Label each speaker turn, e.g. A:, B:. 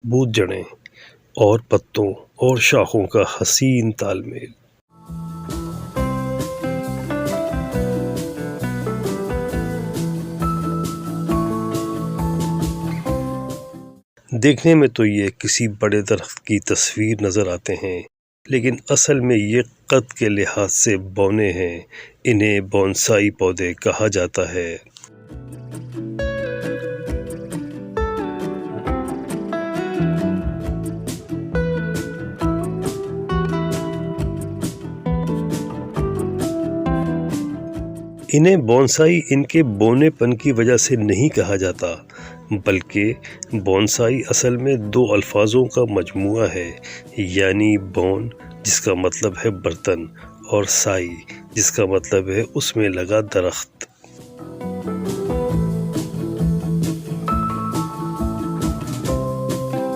A: मजबूत जड़ें और पत्तों और शाखों का हसीन तालमेल। देखने में तो ये किसी बड़े दरख्त की तस्वीर नज़र आते हैं, लेकिन असल में ये कद के लिहाज से बौने हैं। इन्हें बोनसाई पौधे कहा जाता है। इन्हें बोनसाई इनके बोनेपन की वजह से नहीं कहा जाता, बल्कि बोनसाई असल में दो अल्फाजों का मजमुआ है, यानी बोन जिसका मतलब है बर्तन और साई जिसका मतलब है उसमें लगा दरख्त।